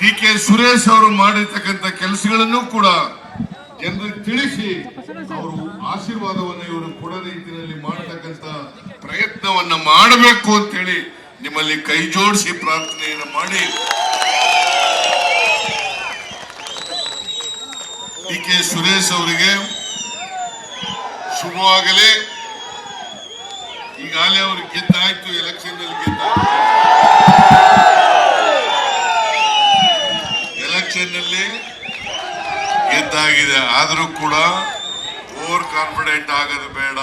ಡಿ.ಕೆ. ಸುರೇಶ್ ಅವರು ಮಾಡಿರ್ತಕ್ಕಂಥ ಕೆಲಸಗಳನ್ನು ಕೂಡ ಜನರಿಗೆ ತಿಳಿಸಿ ಅವರು ಆಶೀರ್ವಾದವನ್ನು ಇವರು ಕೊಡೋ ರೀತಿಯಲ್ಲಿ ಮಾಡತಕ್ಕಂತ ಪ್ರಯತ್ನವನ್ನ ಮಾಡಬೇಕು ಅಂತ ಹೇಳಿ ನಿಮ್ಮಲ್ಲಿ ಕೈ ಜೋಡಿಸಿ ಪ್ರಾರ್ಥನೆಯನ್ನು ಮಾಡಿ ಡಿ.ಕೆ. ಸುರೇಶ್ ಅವರಿಗೆ ಶುಭವಾಗಲಿ. ಈಗಾಗಲೇ ಅವರು ಗೆದ್ದಾಯ್ತು, ಎಲೆಕ್ಷನ್ ನಲ್ಲಿ ಗೆದ್ದಾಗಿದೆ. ಆದರೂ ಕೂಡ ಓವರ್ ಕಾನ್ಫಿಡೆಂಟ್ ಆಗೋದು ಬೇಡ,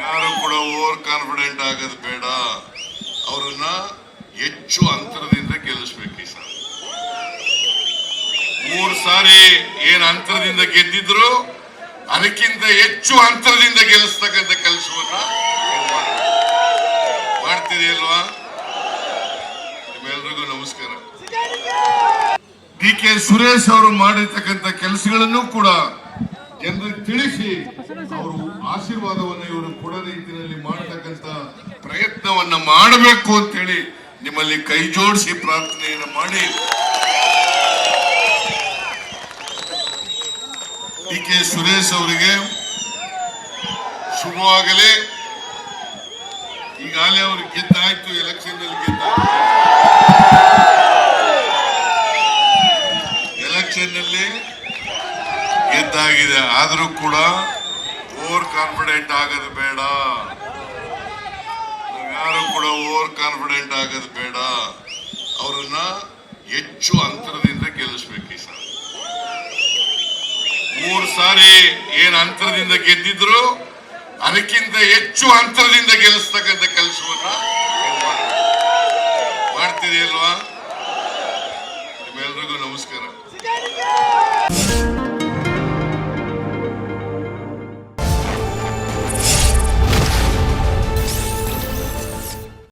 ಯಾರು ಕೂಡ ಓವರ್ ಕಾನ್ಫಿಡೆಂಟ್ ಆಗೋದು ಬೇಡ. ಅವರನ್ನ ಹೆಚ್ಚು ಅಂತರದಿಂದ ಗೆಲ್ಲಿಸ್ಬೇಕು. ಈ ಸಾರಿ 3 ಸಾರಿ ಏನ್ ಅಂತರದಿಂದ ಗೆದ್ದಿದ್ರು ಅದಕ್ಕಿಂತ ಹೆಚ್ಚು ಅಂತರದಿಂದ ಗೆಲ್ಲಿಸ್ತಕ್ಕಂಥ ಕೆಲಸವನ್ನ ಮಾಡ್ತೀರಿ ಅಲ್ವಾ? ನಿಮ್ಮೆಲ್ರಿಗೂ ನಮಸ್ಕಾರ. ಡಿ.ಕೆ. ಸುರೇಶ್ ಅವರು ಮಾಡಿರ್ತಕ್ಕಂಥ ಕೆಲಸಗಳನ್ನು ಕೂಡ ಜನರಿಗೆ ತಿಳಿಸಿ ಅವರು ಆಶೀರ್ವಾದವನ್ನು ಇವರು ಕೊಡೋ ರೀತಿಯಲ್ಲಿ ಮಾಡತಕ್ಕಂತ ಪ್ರಯತ್ನವನ್ನ ಮಾಡಬೇಕು ಅಂತ ಹೇಳಿ ನಿಮ್ಮಲ್ಲಿ ಕೈ ಜೋಡಿಸಿ ಪ್ರಾರ್ಥನೆಯನ್ನು ಮಾಡಿ ಡಿ.ಕೆ. ಸುರೇಶ್ ಅವರಿಗೆ ಶುಭವಾಗಲಿ. ಈಗಾಗಲೇ ಅವರು ಗೆದ್ದಾಯ್ತು, ಎಲೆಕ್ಷನ್ ನಲ್ಲಿ ಗೆದ್ದಾಗಿದೆ. ಆದರೂ ಕೂಡ ಓವರ್ ಕಾನ್ಫಿಡೆಂಟ್ ಆಗೋದು ಬೇಡ, ಯಾರು ಕೂಡ ಓವರ್ ಕಾನ್ಫಿಡೆಂಟ್ ಆಗೋದು ಬೇಡ. ಅವರನ್ನ ಹೆಚ್ಚು ಅಂತರದಿಂದ ಗೆಲ್ಲಿಸ್ಬೇಕು. ಈ ಸಾರಿ 3 ಸಾರಿ ಏನ್ ಅಂತರದಿಂದ ಗೆದ್ದಿದ್ರು ಅದಕ್ಕಿಂತ ಹೆಚ್ಚು ಅಂತರದಿಂದ ಗೆಲ್ಲಿಸ್ತಕ್ಕಂಥ ಕೆಲಸವನ್ನ ಮಾಡ್ತೀರಿ ಅಲ್ವಾ? ನಿಮ್ಮೆಲ್ರಿಗೂ ನಮಸ್ಕಾರ.